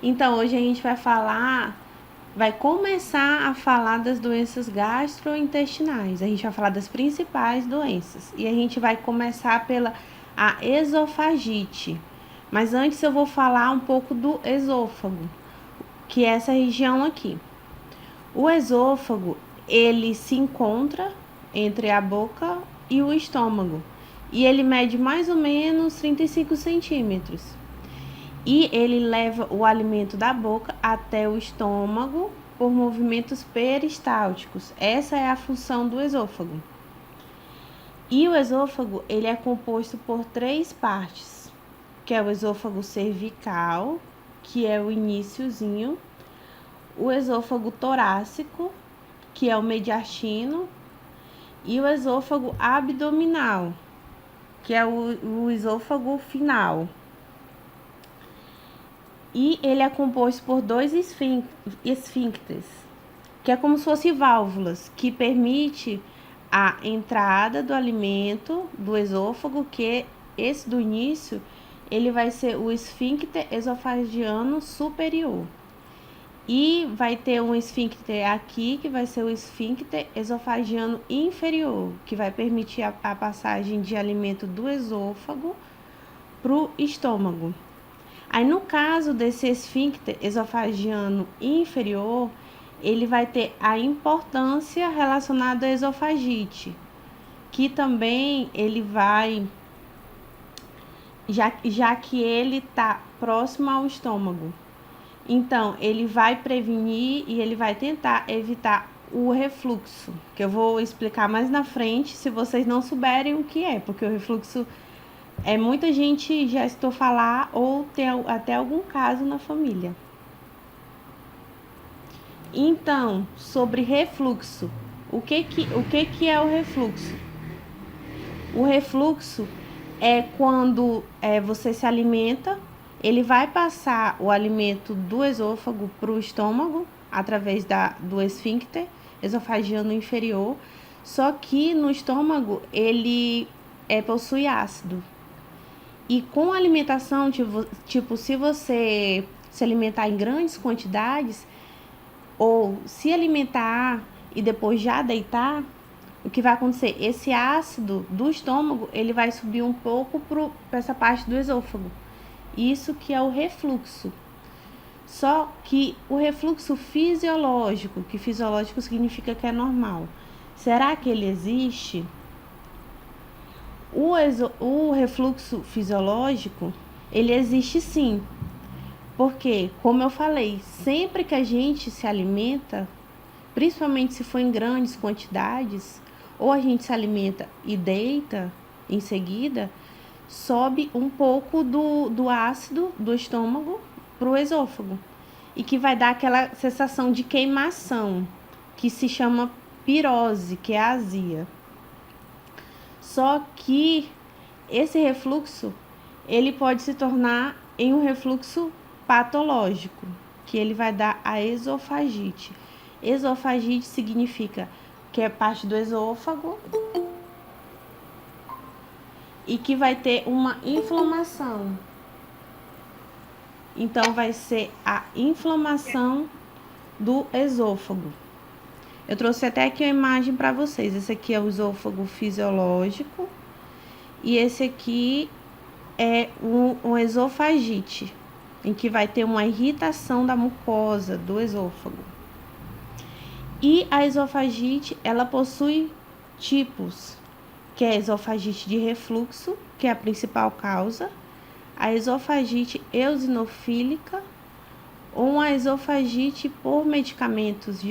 Então, hoje a gente vai começar a falar das doenças gastrointestinais. A gente vai falar das principais doenças. E a gente vai começar pela a esofagite. Mas antes eu vou falar um pouco do esôfago, que é essa região aqui. O esôfago, ele se encontra entre a boca e o estômago. E ele mede mais ou menos 35 centímetros. E ele leva o alimento da boca até o estômago por movimentos peristálticos. Essa é a função do esôfago. E o esôfago, ele é composto por 3 partes, que é o esôfago cervical, que é o iniciozinho, o esôfago torácico, que é o mediastino, e o esôfago abdominal, que é o esôfago final. E ele é composto por 2 esfíncteres, que é como se fossem válvulas, que permite a entrada do alimento do esôfago, que esse do início, ele vai ser o esfíncter esofagiano superior. E vai ter um esfíncter aqui, que vai ser o esfíncter esofagiano inferior, que vai permitir a passagem de alimento do esôfago para o estômago. Aí, no caso desse esfíncter esofagiano inferior, ele vai ter a importância relacionada à esofagite, que também ele vai, já que ele está próximo ao estômago. Então, ele vai prevenir e ele vai tentar evitar o refluxo, que eu vou explicar mais na frente, se vocês não souberem o que é, porque o refluxo muita gente já escutou falar ou tem até algum caso na família. Então, sobre refluxo, o que é o refluxo? O refluxo é quando você se alimenta, ele vai passar o alimento do esôfago para o estômago, através do esfíncter esofagiano inferior, só que no estômago ele possui ácido. E com a alimentação, tipo, se você se alimentar em grandes quantidades, ou se alimentar e depois já deitar, o que vai acontecer? Esse ácido do estômago, ele vai subir um pouco para essa parte do esôfago. Isso que é o refluxo. Só que o refluxo fisiológico, que fisiológico significa que é normal, será que ele existe? O refluxo fisiológico, ele existe sim, porque, como eu falei, sempre que a gente se alimenta, principalmente se for em grandes quantidades, ou a gente se alimenta e deita em seguida, sobe um pouco do ácido do estômago para o esôfago, e que vai dar aquela sensação de queimação, que se chama pirose, que é a azia. Só que esse refluxo, ele pode se tornar em um refluxo patológico, que ele vai dar a esofagite. Esofagite significa que é parte do esôfago e que vai ter uma inflamação. Então, vai ser a inflamação do esôfago. Eu trouxe até aqui uma imagem para vocês. Esse aqui é o esôfago fisiológico e esse aqui é um esofagite, em que vai ter uma irritação da mucosa do esôfago. E a esofagite, ela possui tipos, que é a esofagite de refluxo, que é a principal causa, a esofagite eosinofílica, ou uma esofagite por medicamentos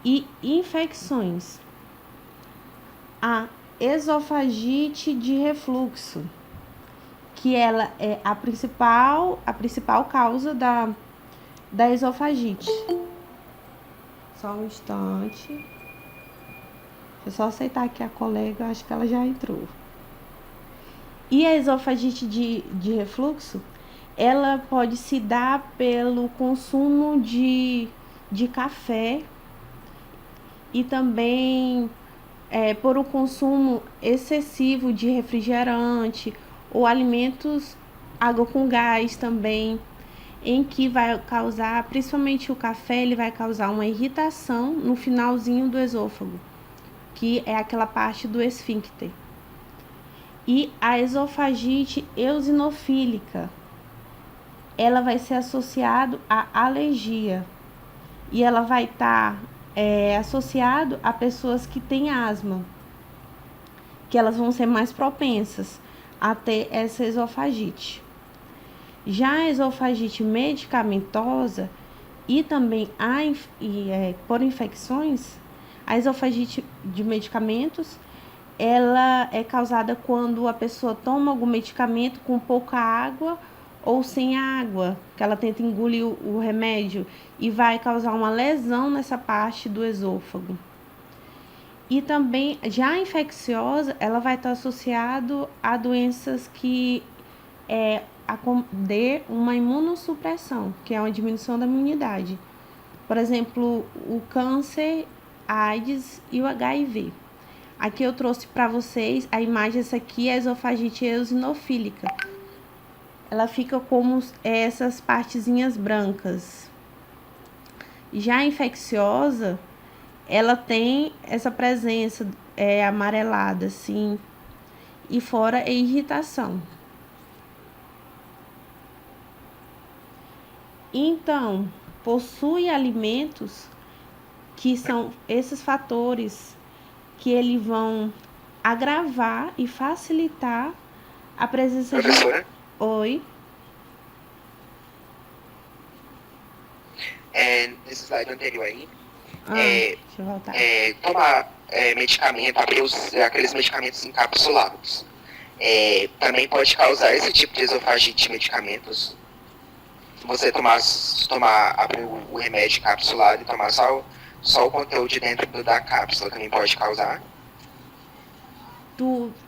e infecções. A esofagite de refluxo, que ela é a principal causa da esofagite. Só um instante. Deixa eu só aceitar aqui a colega, acho que ela já entrou. E a esofagite de refluxo, ela pode se dar pelo consumo de café e também por um consumo excessivo de refrigerante ou alimentos, água com gás também. em que vai causar, principalmente o café, ele vai causar uma irritação no finalzinho do esôfago, que é aquela parte do esfíncter. E a esofagite eosinofílica, ela vai ser associada à alergia. E ela vai estar associado a pessoas que têm asma, que elas vão ser mais propensas a ter essa esofagite. Já a esofagite medicamentosa e também por infecções, a esofagite de medicamentos, ela é causada quando a pessoa toma algum medicamento com pouca água ou sem água, que ela tenta engolir o remédio e vai causar uma lesão nessa parte do esôfago. E também, já a infecciosa, ela vai estar associado a doenças que dê uma imunossupressão, que é uma diminuição da imunidade. Por exemplo, o câncer, a AIDS e o HIV. Aqui eu trouxe para vocês a imagem, essa aqui é a esofagite eosinofílica. Ela fica como essas partezinhas brancas. Já a infecciosa, ela tem essa presença amarelada, assim, e fora a irritação. Então, possui alimentos que são esses fatores que eles vão agravar e facilitar a presença Professora? Oi? Nesse slide anterior aí, Deixa eu voltar. tomar medicamento, aqueles medicamentos encapsulados, também pode causar esse tipo de esofagite de medicamentos. Você abrir o remédio encapsulado e tomar só o conteúdo de dentro da cápsula também pode causar?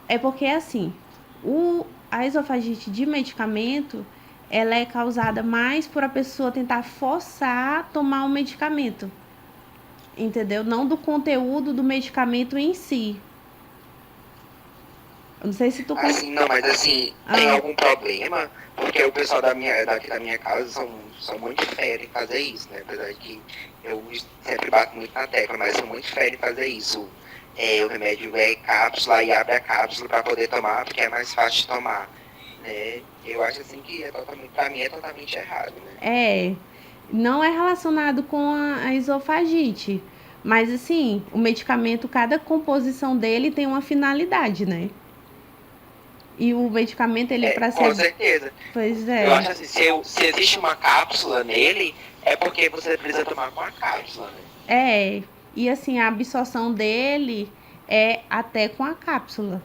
É porque assim, a esofagite de medicamento, ela é causada mais por a pessoa tentar forçar a tomar o medicamento, entendeu? Não do conteúdo do medicamento em si. Eu não sei se tu... Assim, não, mas assim, tem algum problema? Porque o pessoal daqui da minha casa são muito férreos em fazer isso, né? Apesar de que eu sempre bato muito na tecla, mas são muito férreos em fazer isso. O remédio é cápsula e abre a cápsula para poder tomar, porque é mais fácil de tomar, né? Eu acho assim que para mim é totalmente errado, né? Não é relacionado com a esofagite, mas assim, o medicamento, cada composição dele tem uma finalidade, né? E o medicamento, ele para ser... Com certeza. Pois é. Eu acho assim, se existe uma cápsula nele, é porque você precisa tomar com a cápsula, né? E assim, a absorção dele é até com a cápsula,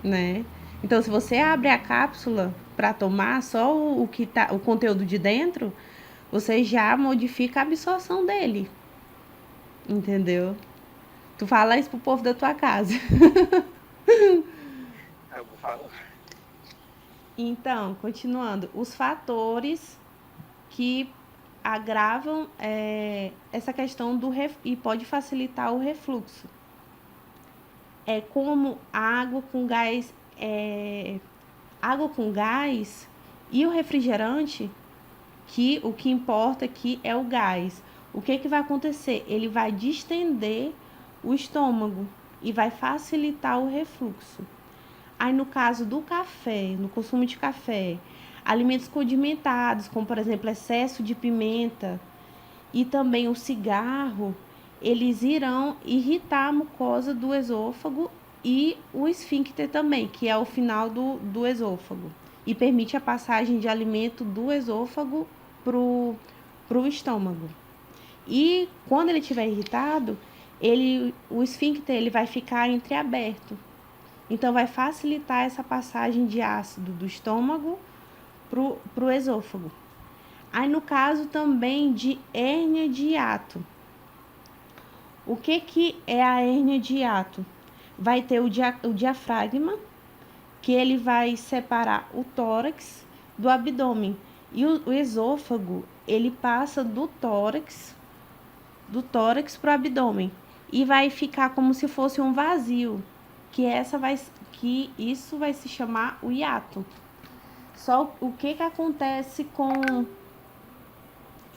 né? Então, se você abre a cápsula para tomar só o conteúdo de dentro, você já modifica a absorção dele. Entendeu? Tu fala isso pro povo da tua casa. Eu vou falar. Então, continuando, os fatores que agravam essa questão e pode facilitar o refluxo. É como água com gás e o refrigerante, que o que importa aqui é o gás. O que vai acontecer? Ele vai distender o estômago e vai facilitar o refluxo. Aí, no caso do café, no consumo de café, alimentos condimentados, como, por exemplo, excesso de pimenta e também o cigarro, eles irão irritar a mucosa do esôfago e o esfíncter também, que é o final do esôfago, e permite a passagem de alimento do esôfago pro estômago. E quando ele estiver irritado, o esfíncter ele vai ficar entreaberto. Então, vai facilitar essa passagem de ácido do estômago pro esôfago. Aí, no caso também de hérnia de hiato. O que é a hérnia de hiato? Vai ter o diafragma, que ele vai separar o tórax do abdômen. E o esôfago, ele passa do tórax para o abdômen. E vai ficar como se fosse um vazio, que isso vai se chamar o hiato. Só o que acontece com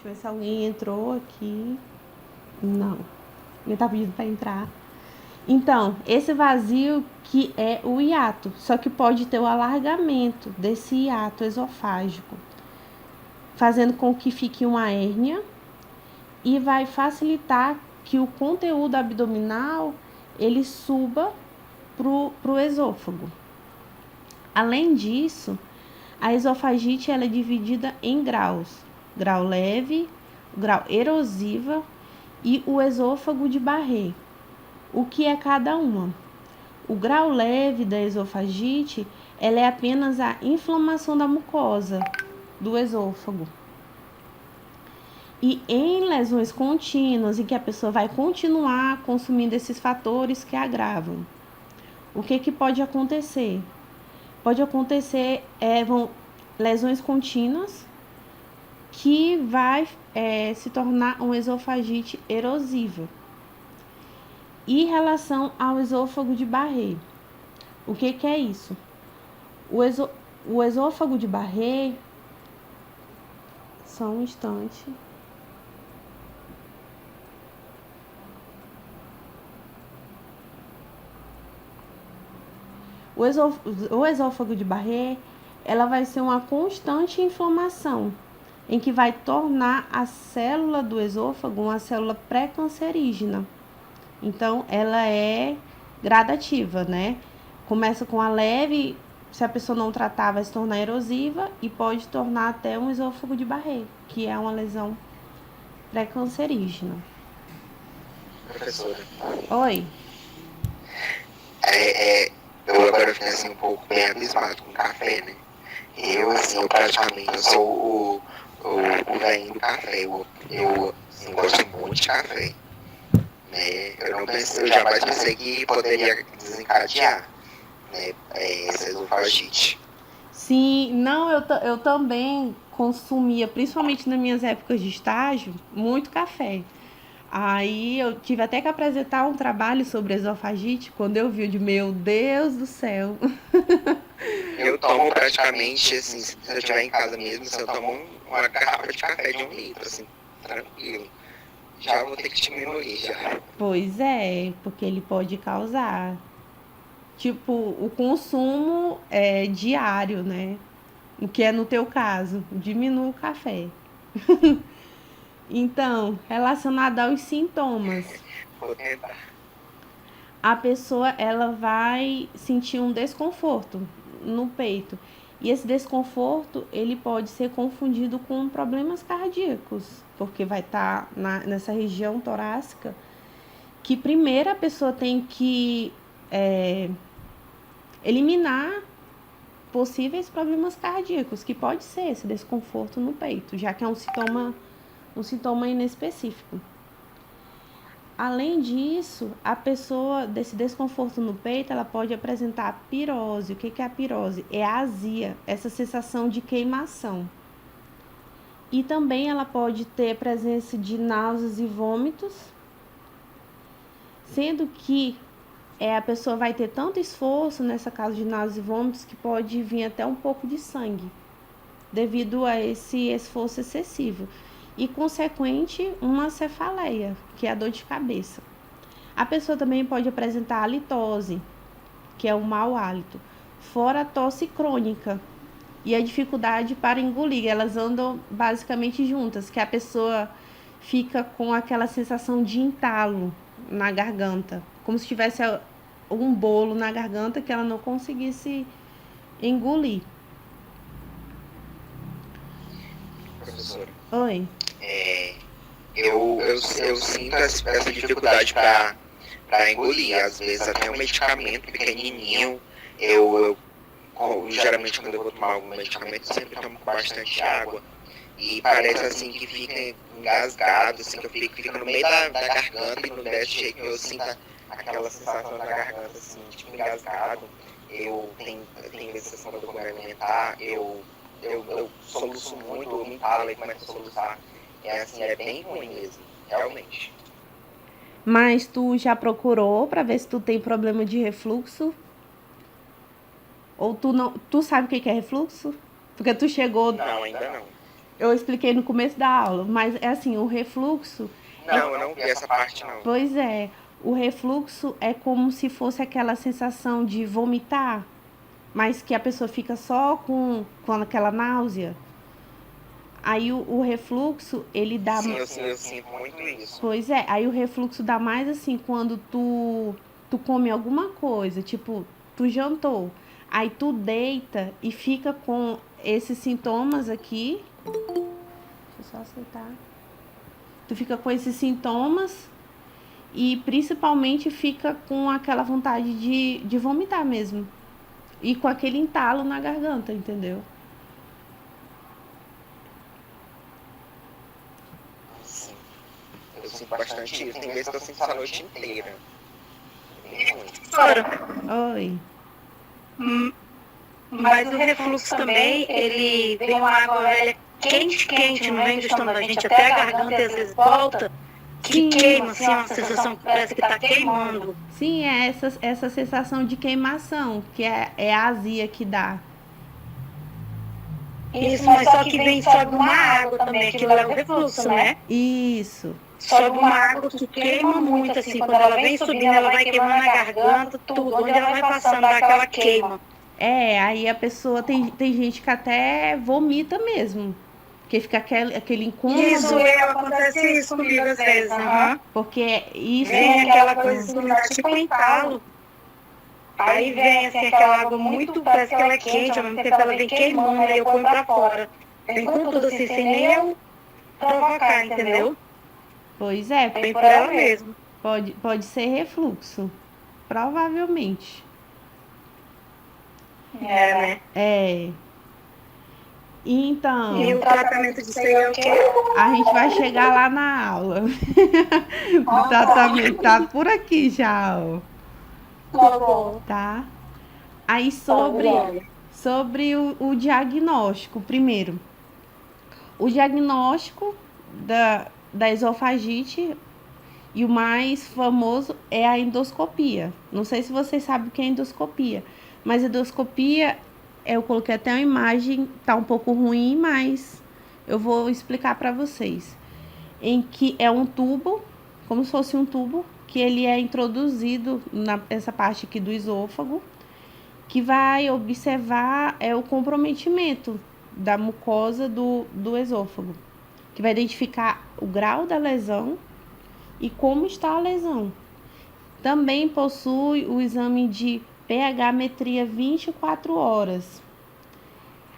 Deixa eu ver se alguém entrou aqui. Não. Ele tá pedindo para entrar. Então, esse vazio que é o hiato, só que pode ter o alargamento desse hiato esofágico, fazendo com que fique uma hérnia e vai facilitar que o conteúdo abdominal ele suba pro esôfago. Além disso, a esofagite ela é dividida em graus: grau leve, grau erosiva e o esôfago de Barré. O que é cada uma? O grau leve da esofagite ela é apenas a inflamação da mucosa do esôfago. E em lesões contínuas, em que a pessoa vai continuar consumindo esses fatores que agravam, o que pode acontecer? Pode acontecer lesões contínuas que vai se tornar uma esofagite erosiva. E em relação ao esôfago de Barré, o que é isso? O esôfago de Barré, só um instante. O esôfago de Barré, ela vai ser uma constante inflamação, em que vai tornar a célula do esôfago uma célula pré-cancerígena. Então, ela é gradativa, né? Começa com a leve, se a pessoa não tratar, vai se tornar erosiva e pode tornar até um esôfago de Barré, que é uma lesão pré-cancerígena. Professora. Oi. Eu agora fiquei assim um pouco bem abismado com café, né? Eu praticamente sou o velhinho do café. Eu assim, gosto muito de café. Né? Eu jamais pensei que poderia desencadear, né, essa esofagite. Sim, não, eu também consumia, principalmente nas minhas épocas de estágio, muito café. Aí eu tive até que apresentar um trabalho sobre esofagite, quando eu vi, meu Deus do céu. Eu tomo praticamente, assim, se eu estiver em casa mesmo, eu tomo uma garrafa de café de 1 litro, assim, tranquilo. Já vou ter que diminuir, já. Pois é, porque ele pode causar. Tipo, o consumo é diário, né? O que é no teu caso, diminui o café. Então, relacionado aos sintomas, Vou tentar. a pessoa ela vai sentir um desconforto no peito. E esse desconforto, ele pode ser confundido com problemas cardíacos, porque vai estar nessa região torácica, que primeiro a pessoa tem que eliminar possíveis problemas cardíacos, que pode ser esse desconforto no peito, já que é um sintoma inespecífico. Além disso, a pessoa desse desconforto no peito, ela pode apresentar pirose. O que é a pirose? É a azia, essa sensação de queimação. E também ela pode ter presença de náuseas e vômitos, sendo que a pessoa vai ter tanto esforço nessa causa de náuseas e vômitos que pode vir até um pouco de sangue, devido a esse esforço excessivo. E, consequente, uma cefaleia, que é a dor de cabeça. A pessoa também pode apresentar halitose, que é o mau hálito, fora a tosse crônica e a dificuldade para engolir. Elas andam basicamente juntas, que a pessoa fica com aquela sensação de entalo na garganta, como se tivesse um bolo na garganta que ela não conseguisse engolir. Professora. Oi. Eu sinto essa dificuldade para engolir. Às vezes até um medicamento pequenininho, geralmente quando eu vou tomar algum medicamento, eu sempre tomo com bastante água. E parece assim que fica engasgado, assim, que eu fico no meio da garganta e não desce jeito que eu sinto aquela sensação da garganta, assim, tipo engasgado. Eu tenho essa sensação quando eu vou me alimentar, eu soluço muito, eu me entalo e começo a soluçar. É bem ruim mesmo, realmente. Mas tu já procurou para ver se tu tem problema de refluxo? Ou tu sabe o que é refluxo? Porque tu chegou... Não, ainda não. Eu expliquei no começo da aula, mas é assim, o refluxo... Não, eu não vi essa parte, não. Pois é, o refluxo é como se fosse aquela sensação de vomitar, mas que a pessoa fica só com aquela náusea. Aí o refluxo, ele dá... Sim, eu sinto muito isso. Pois é, aí o refluxo dá mais assim quando tu come alguma coisa, tipo, tu jantou, aí tu deita e fica com esses sintomas aqui. Deixa eu só aceitar. Tu fica com esses sintomas e principalmente fica com aquela vontade de vomitar mesmo. E com aquele entalo na garganta, entendeu? Sim, eu sinto bastante isso. Tem vezes que eu sinto isso a noite inteira. Bem ruim. Oi. Mas o refluxo também, ele vem uma água velha quente, quente, não vem do estômago da gente até a garganta e às vezes volta, que queima, assim, uma sensação que parece que tá queimando. Sim, é essa sensação de queimação, que é a azia que dá. Isso, mas só que vem, sobe uma água também, aquilo é o refluxo, né? Isso. Sobe uma água que queima muito, assim, quando ela vem subindo, ela vai queimando na garganta, tudo, onde ela vai passando, dá aquela queima. Aí a pessoa tem gente que até vomita mesmo. Porque fica aquele incômodo. Isso, acontece isso comigo às vezes, Porque isso... Vem aquela coisa assim, dá tipo um entalo. Aí vem assim aquela água muito, parece que ela é quente, ao mesmo tempo ela vem queimando, aí eu ponho pra fora. Vem com tudo assim, sem nem eu provocar, entendeu? Pois é, Vem por ela mesmo. Pode ser refluxo. Provavelmente. Né? Então... E o tratamento disso aí é o quê? A gente vai chegar lá na aula. O tratamento tá por aqui já, ó. Tá bom. Tá? Aí sobre o diagnóstico, primeiro. O diagnóstico da esofagite, e o mais famoso é a endoscopia. Não sei se vocês sabem o que é endoscopia, mas endoscopia, eu coloquei até uma imagem, tá um pouco ruim, mas eu vou explicar para vocês. Em que é um tubo, como se fosse um tubo, que ele é introduzido nessa parte aqui do esôfago, que vai observar o comprometimento da mucosa do esôfago, que vai identificar o grau da lesão e como está a lesão. Também possui o exame de pH-metria 24 horas.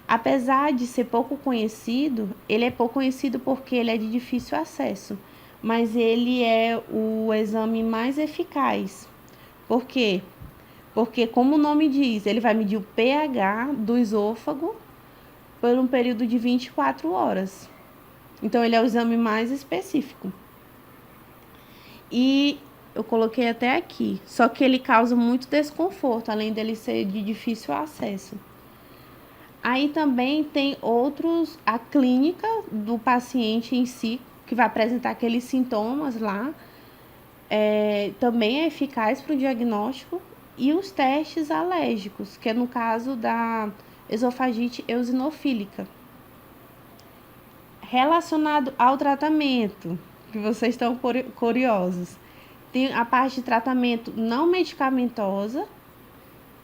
Apesar de ser pouco conhecido, ele é pouco conhecido porque ele é de difícil acesso, mas ele é o exame mais eficaz. Por quê? Porque, como o nome diz, ele vai medir o pH do esôfago por um período de 24 horas. Então, ele é o exame mais específico. E eu coloquei até aqui, só que ele causa muito desconforto, além dele ser de difícil acesso. Aí também tem a clínica do paciente em si, que vai apresentar aqueles sintomas lá, também é eficaz para o diagnóstico, e os testes alérgicos, que é no caso da esofagite eosinofílica. Relacionado ao tratamento, que vocês estão curiosos, tem a parte de tratamento não medicamentosa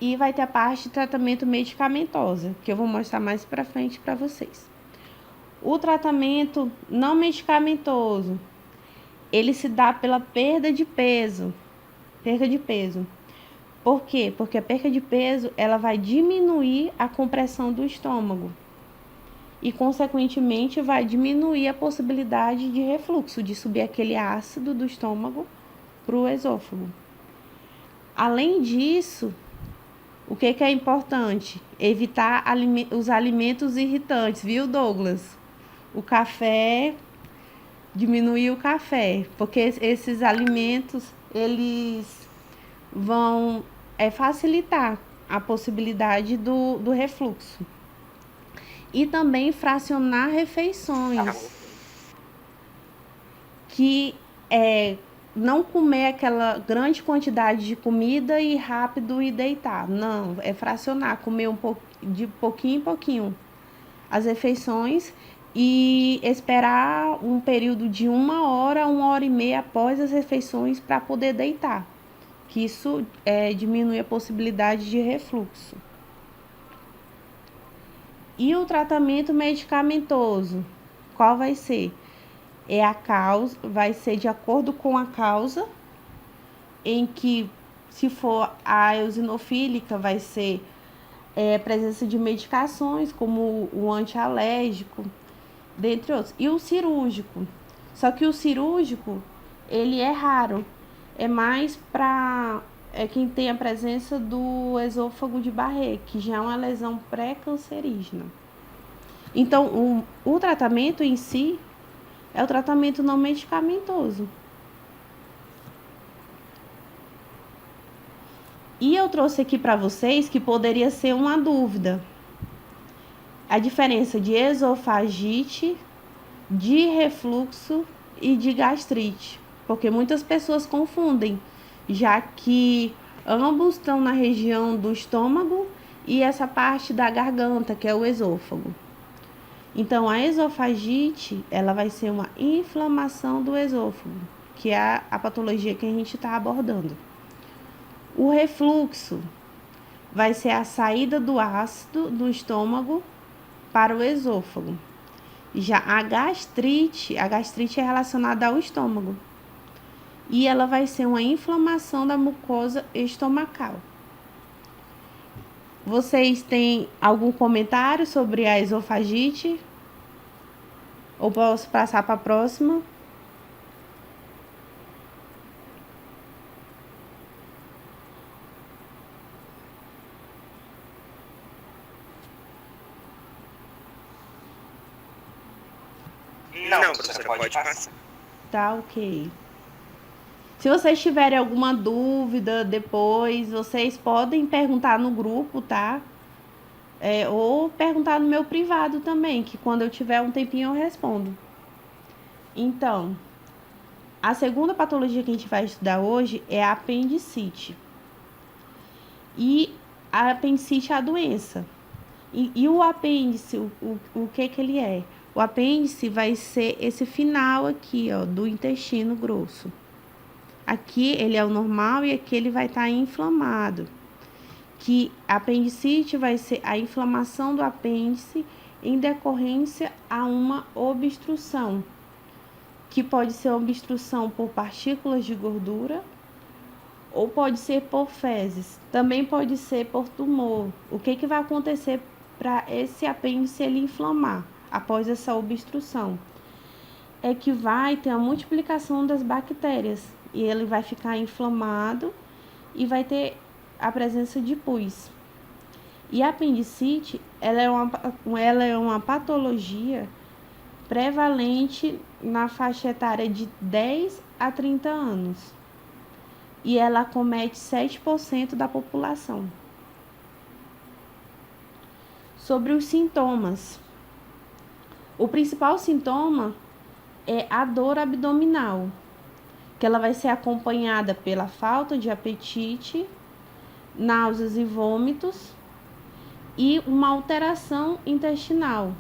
e vai ter a parte de tratamento medicamentosa, que eu vou mostrar mais para frente para vocês. O tratamento não medicamentoso, ele se dá pela perda de peso. Por quê? Porque a perda de peso, ela vai diminuir a compressão do estômago e, consequentemente, vai diminuir a possibilidade de refluxo, de subir aquele ácido do estômago para o esôfago. Além disso, o que é importante? Evitar os alimentos irritantes, viu, Douglas? O café, diminuir o café, porque esses alimentos, eles vão facilitar a possibilidade do refluxo. E também fracionar refeições, que não comer aquela grande quantidade de comida e rápido e deitar. Não, é fracionar, comer de pouquinho em pouquinho as refeições e esperar um período de 1 hora a 1 hora e meia após as refeições para poder deitar, que isso diminui a possibilidade de refluxo. E o tratamento medicamentoso, qual vai ser? Vai ser de acordo com a causa, em que, se for a eosinofílica, vai ser presença de medicações, como o antialérgico, dentre outros. E o cirúrgico. Só que o cirúrgico, ele é raro. É mais para quem tem a presença do esôfago de Barré, que já é uma lesão pré-cancerígena. Então, o tratamento em si é o tratamento não medicamentoso. E eu trouxe aqui para vocês que poderia ser uma dúvida. A diferença de esofagite, de refluxo e de gastrite. Porque muitas pessoas confundem, já que ambos estão na região do estômago e essa parte da garganta, que é o esôfago. Então, a esofagite, ela vai ser uma inflamação do esôfago, que é a patologia que a gente está abordando. O refluxo vai ser a saída do ácido do estômago para o esôfago. Já a gastrite é relacionada ao estômago. E ela vai ser uma inflamação da mucosa estomacal. Vocês têm algum comentário sobre a esofagite? Ou posso passar para a próxima? Não, professora, pode passar. Tá, ok. Se vocês tiverem alguma dúvida depois, vocês podem perguntar no grupo, tá? Ou perguntar no meu privado também, que quando eu tiver um tempinho eu respondo. Então, a segunda patologia que a gente vai estudar hoje é a apendicite. E a apendicite é a doença. E o apêndice, o que ele é? O apêndice vai ser esse final aqui, ó, do intestino grosso. Aqui ele é o normal e aqui ele vai estar inflamado. Que a apendicite vai ser a inflamação do apêndice em decorrência a uma obstrução, que pode ser obstrução por partículas de gordura ou pode ser por fezes, também pode ser por tumor. O que vai acontecer para esse apêndice ele inflamar após essa obstrução? É que vai ter a multiplicação das bactérias e ele vai ficar inflamado e vai ter a presença de pus. E a apendicite, ela é uma patologia prevalente na faixa etária de 10 a 30 anos. E ela acomete 7% da população. Sobre os sintomas. O principal sintoma é a dor abdominal, que ela vai ser acompanhada pela falta de apetite, náuseas e vômitos e uma alteração intestinal,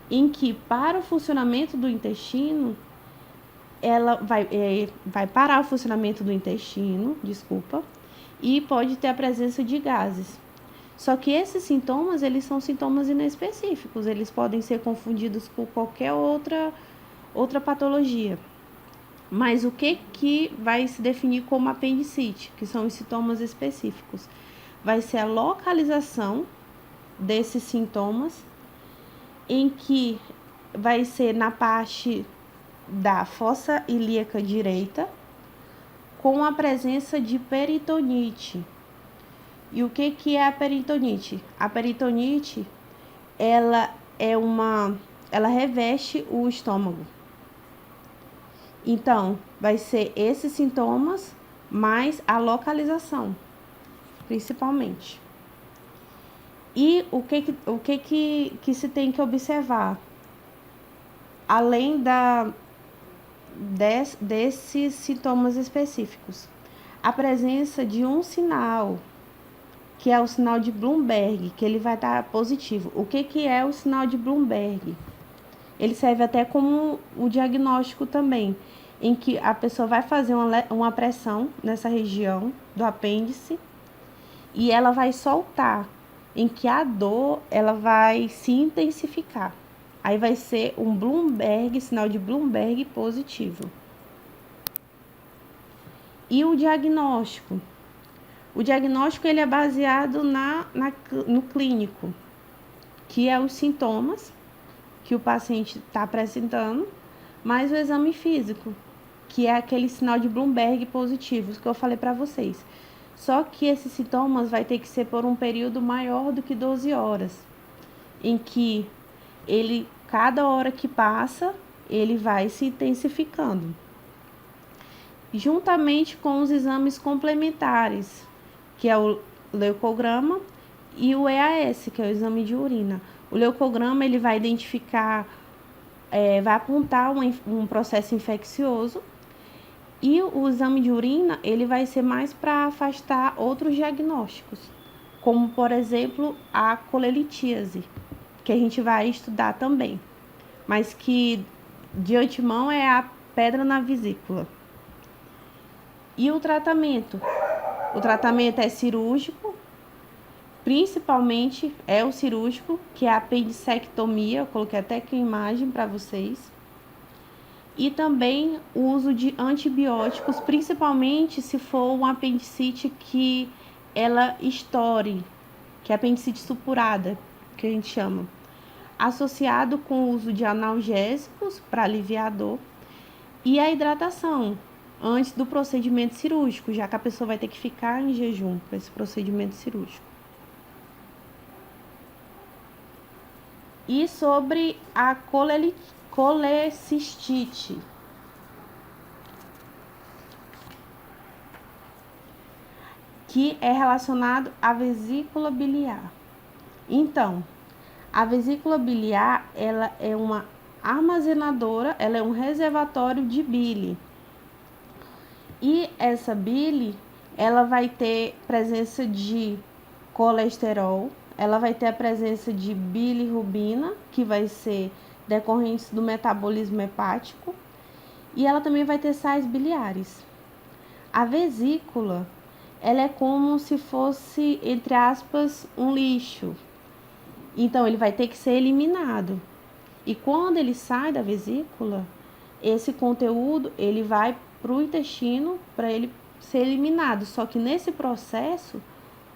em que para o funcionamento do intestino, ela vai parar o funcionamento do intestino, e pode ter a presença de gases. Só que esses sintomas, eles são sintomas inespecíficos, eles podem ser confundidos com qualquer outra patologia. Mas o que vai se definir como apendicite, que são os sintomas específicos? Vai ser a localização desses sintomas, em que vai ser na parte da fossa ilíaca direita, com a presença de peritonite. E o que é a peritonite? A peritonite, ela reveste o estômago. Então, vai ser esses sintomas, mais a localização, principalmente. E o que se tem que observar? Além desses sintomas específicos, a presença de um sinal, que é o sinal de Bloomberg, que ele vai estar positivo. O que é o sinal de Bloomberg? ele serve até como o diagnóstico também, em que a pessoa vai fazer uma pressão nessa região do apêndice e ela vai soltar, em que a dor ela vai se intensificar. Aí vai ser um Bloomberg, sinal de Bloomberg positivo. E o diagnóstico? O diagnóstico ele é baseado no clínico, que é os sintomas que o paciente está apresentando, mais o exame físico, que é aquele sinal de Bloomberg positivo que eu falei para vocês. Só que esses sintomas vai ter que ser por um período maior do que 12 horas, em que cada hora que passa, ele vai se intensificando. Juntamente com os exames complementares, que é o leucograma e o EAS, que é o exame de urina. O leucograma ele vai identificar, vai apontar um processo infeccioso, e o exame de urina ele vai ser mais para afastar outros diagnósticos, como por exemplo a colelitíase, que a gente vai estudar também, mas que de antemão é a pedra na vesícula. E o tratamento? O tratamento é cirúrgico, principalmente é o cirúrgico, que é a apendicectomia, eu coloquei até aqui a imagem para vocês. E também o uso de antibióticos, principalmente se for uma apendicite que ela estoure, que é apendicite supurada, que a gente chama. Associado com o uso de analgésicos para aliviar a dor e a hidratação antes do procedimento cirúrgico, já que a pessoa vai ter que ficar em jejum para esse procedimento cirúrgico. E sobre a colecistite, que é relacionado à vesícula biliar. Então, a vesícula biliar, ela é uma armazenadora, ela é um reservatório de bile. E essa bile, ela vai ter presença de colesterol, ela vai ter a presença de bilirrubina, que vai ser decorrente do metabolismo hepático, e ela também vai ter sais biliares. A vesícula, ela é como se fosse, entre aspas, um lixo. Então, ele vai ter que ser eliminado. E quando ele sai da vesícula, esse conteúdo, ele vai para o intestino para ele ser eliminado. Só que nesse processo,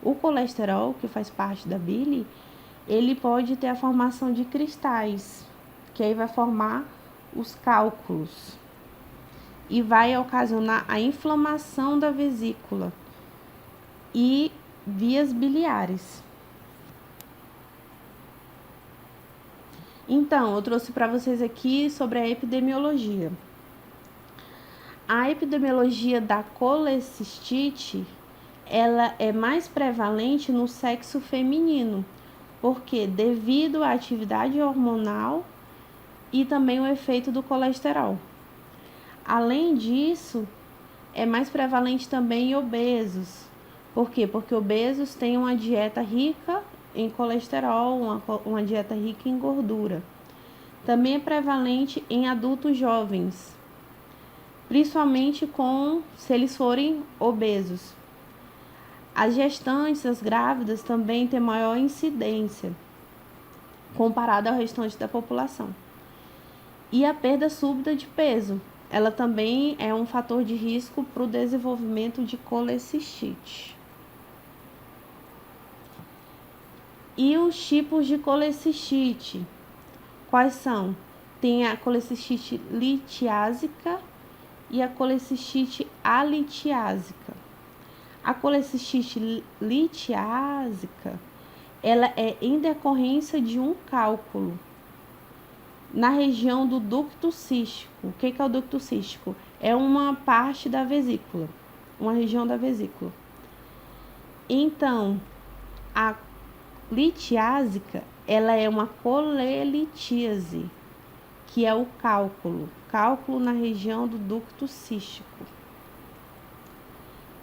o colesterol, que faz parte da bile, ele pode ter a formação de cristais, que aí vai formar os cálculos e vai ocasionar a inflamação da vesícula e vias biliares. Então, eu trouxe para vocês aqui sobre a epidemiologia. A epidemiologia da colecistite, ela é mais prevalente no sexo feminino, porque devido à atividade hormonal e também o efeito do colesterol. Além disso, é mais prevalente também em obesos. Por quê? Porque obesos têm uma dieta rica em colesterol, uma dieta rica em gordura. Também é prevalente em adultos jovens, principalmente se eles forem obesos. As gestantes, as grávidas também têm maior incidência comparado ao restante da população. E a perda súbita de peso, ela também é um fator de risco para o desenvolvimento de colecistite. E os tipos de colecistite, quais são? Tem a colecistite litiásica e a colecistite alitiásica. A colecistite litiásica, ela é em decorrência de um cálculo na região do ducto cístico. O que é o ducto cístico? É uma parte da vesícula, uma região da vesícula. Então, a litiásica, ela é uma colelitíase, que é o cálculo na região do ducto cístico.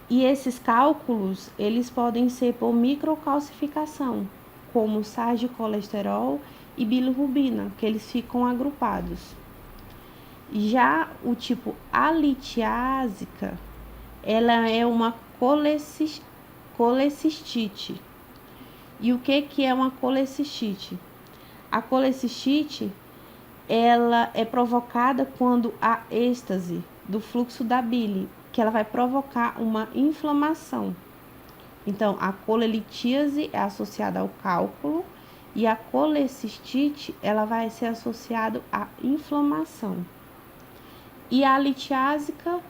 E esses cálculos, eles podem ser por microcalcificação, como sais de colesterol e bilirrubina, que eles ficam agrupados. Já o tipo alitiásica, ela é uma colecistite. E o que é uma colecistite? A colecistite, ela é provocada quando há êxtase do fluxo da bile, que ela vai provocar uma inflamação. Então, a colelitíase é associada ao cálculo e a colecistite, ela vai ser associada à inflamação. E a litiásica,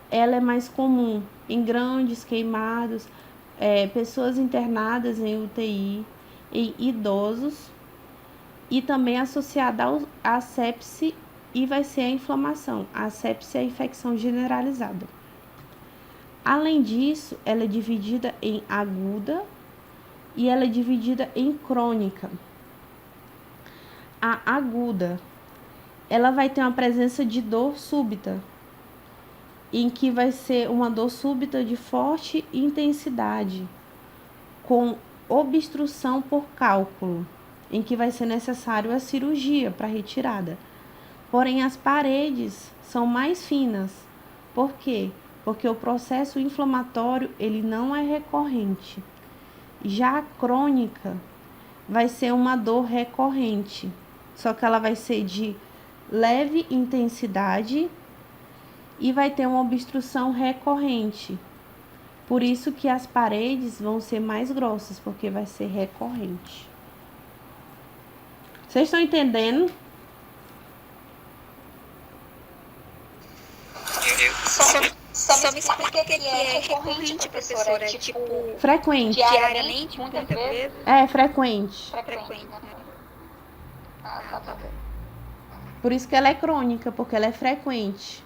ela é mais comum em grandes queimados, pessoas internadas em UTI, em idosos, e também associada à sepse, e vai ser a inflamação. A sepse é a infecção generalizada. Além disso, ela é dividida em aguda e ela é dividida em crônica. A aguda, ela vai ter uma presença de dor súbita, em que vai ser uma dor súbita de forte intensidade, com obstrução por cálculo, em que vai ser necessário a cirurgia para retirada. Porém, as paredes são mais finas. Por quê? Porque o processo inflamatório, ele não é recorrente. Já a crônica vai ser uma dor recorrente, só que ela vai ser de leve intensidade e vai ter uma obstrução recorrente. Por isso que as paredes vão ser mais grossas, porque vai ser recorrente. Vocês estão entendendo? Só me explica o que é recorrente, professora. Tipo, frequente. Diariamente, muitas vezes? É, frequente. Frequente. Tá bom. Por isso que ela é crônica, porque ela é frequente.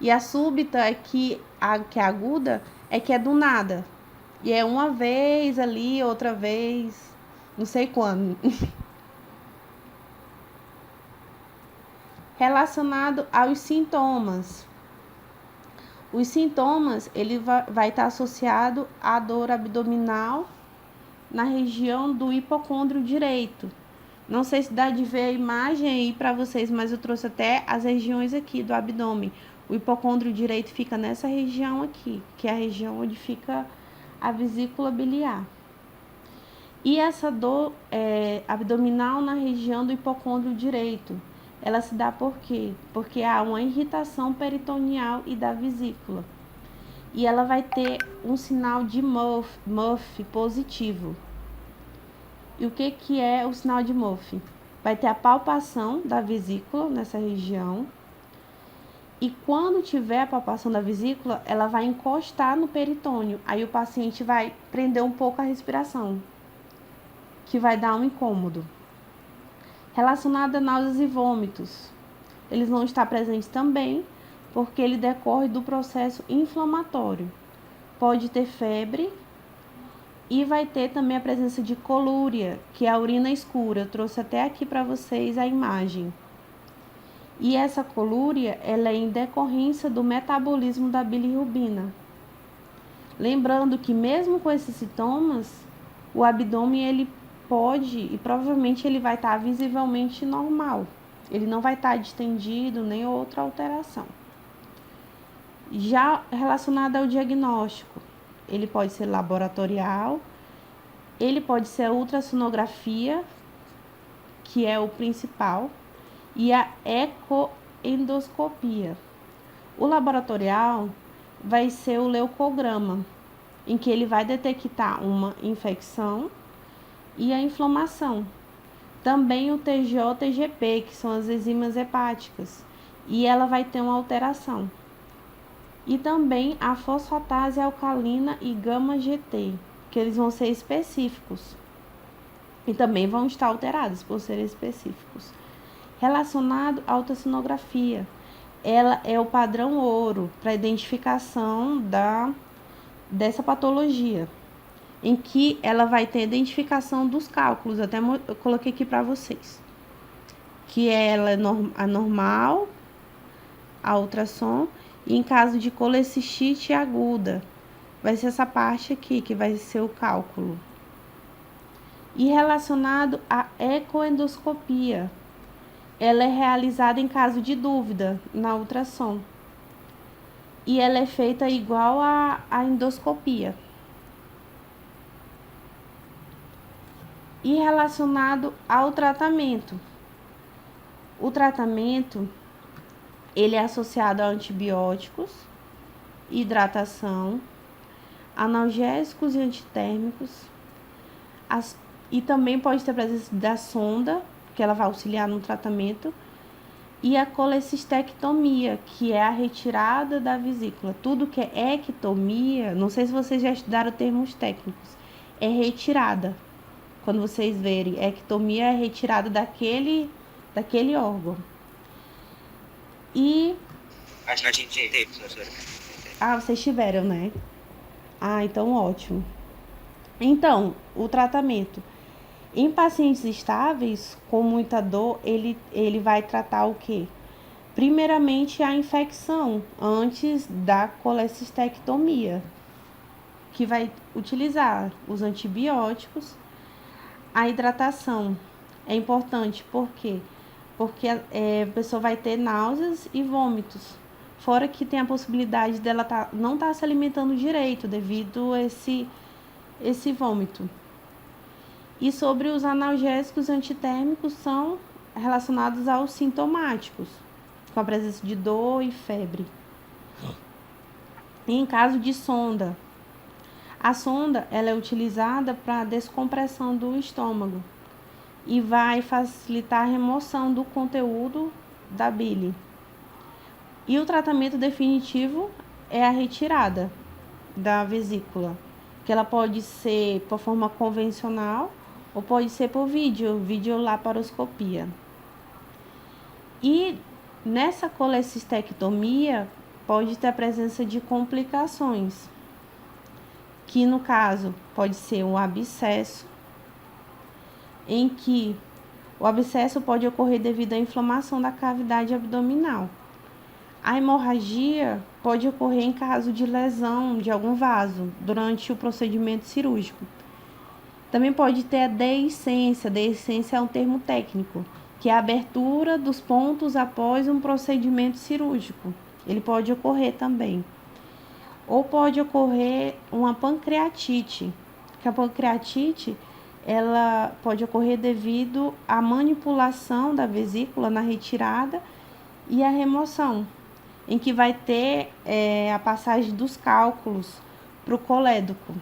E a súbita é que é aguda, é que é do nada. E é uma vez ali, outra vez, não sei quando. Relacionado aos sintomas. Os sintomas, ele vai estar associado à dor abdominal na região do hipocôndrio direito. Não sei se dá de ver a imagem aí para vocês, mas eu trouxe até as regiões aqui do abdômen. O hipocôndrio direito fica nessa região aqui, que é a região onde fica a vesícula biliar. E essa dor abdominal na região do hipocôndrio direito, ela se dá por quê? Porque há uma irritação peritoneal e da vesícula. E ela vai ter um sinal de Murphy positivo. E o que é o sinal de Murphy? Vai ter a palpação da vesícula nessa região. E quando tiver a palpação da vesícula, ela vai encostar no peritônio. Aí o paciente vai prender um pouco a respiração, que vai dar um incômodo. Relacionado a náuseas e vômitos, eles vão estar presentes também, porque ele decorre do processo inflamatório. Pode ter febre e vai ter também a presença de colúria, que é a urina escura. Eu trouxe até aqui para vocês a imagem. E essa colúria, ela é em decorrência do metabolismo da bilirrubina. Lembrando que mesmo com esses sintomas, o abdômen ele pode e provavelmente ele vai estar visivelmente normal. Ele não vai estar distendido nem outra alteração. Já relacionado ao diagnóstico, ele pode ser laboratorial, ele pode ser a ultrassonografia, que é o principal, e a ecoendoscopia. O laboratorial vai ser o leucograma, em que ele vai detectar uma infecção e a inflamação. Também o TGO-TGP, que são as enzimas hepáticas, e ela vai ter uma alteração. E também a fosfatase alcalina e gama-GT, que eles vão ser específicos. E também vão estar alterados por serem específicos. Relacionado à ultrassonografia, ela é o padrão ouro para identificação dessa patologia, em que ela vai ter identificação dos cálculos, até eu coloquei aqui para vocês, que ela é anormal, a ultrassom, e em caso de colecistite aguda, vai ser essa parte aqui, que vai ser o cálculo. E relacionado à ecoendoscopia, ela é realizada em caso de dúvida na ultrassom. E ela é feita igual à endoscopia. E relacionado ao tratamento. O tratamento, ele é associado a antibióticos, hidratação, analgésicos e antitérmicos, e também pode ter a presença da sonda, que ela vai auxiliar no tratamento, e a colecistectomia, que é a retirada da vesícula. Tudo que é ectomia, não sei se vocês já estudaram termos técnicos, é retirada. Quando vocês verem, ectomia é retirada daquele órgão. E... A gente teve, professora. vocês tiveram, né? Então ótimo. Então, o tratamento. Em pacientes estáveis, com muita dor, ele vai tratar o quê? Primeiramente, a infecção, antes da colecistectomia, que vai utilizar os antibióticos, a hidratação. É importante, por quê? Porque a pessoa vai ter náuseas e vômitos. Fora que tem a possibilidade dela não estar se alimentando direito devido a esse vômito. E sobre os analgésicos antitérmicos, são relacionados aos sintomáticos, com a presença de dor e febre. E em caso de sonda, a sonda ela é utilizada para descompressão do estômago e vai facilitar a remoção do conteúdo da bile. E o tratamento definitivo é a retirada da vesícula, que ela pode ser por forma convencional ou pode ser por videolaparoscopia. E nessa colecistectomia pode ter a presença de complicações, que no caso pode ser um abscesso, em que o abscesso pode ocorrer devido à inflamação da cavidade abdominal. A hemorragia pode ocorrer em caso de lesão de algum vaso durante o procedimento cirúrgico. Também pode ter a deiscência. Deiscência é um termo técnico, que é a abertura dos pontos após um procedimento cirúrgico. Ele pode ocorrer também. Ou pode ocorrer uma pancreatite, que a pancreatite ela pode ocorrer devido à manipulação da vesícula na retirada e a remoção, em que vai ter a passagem dos cálculos para o colédoco.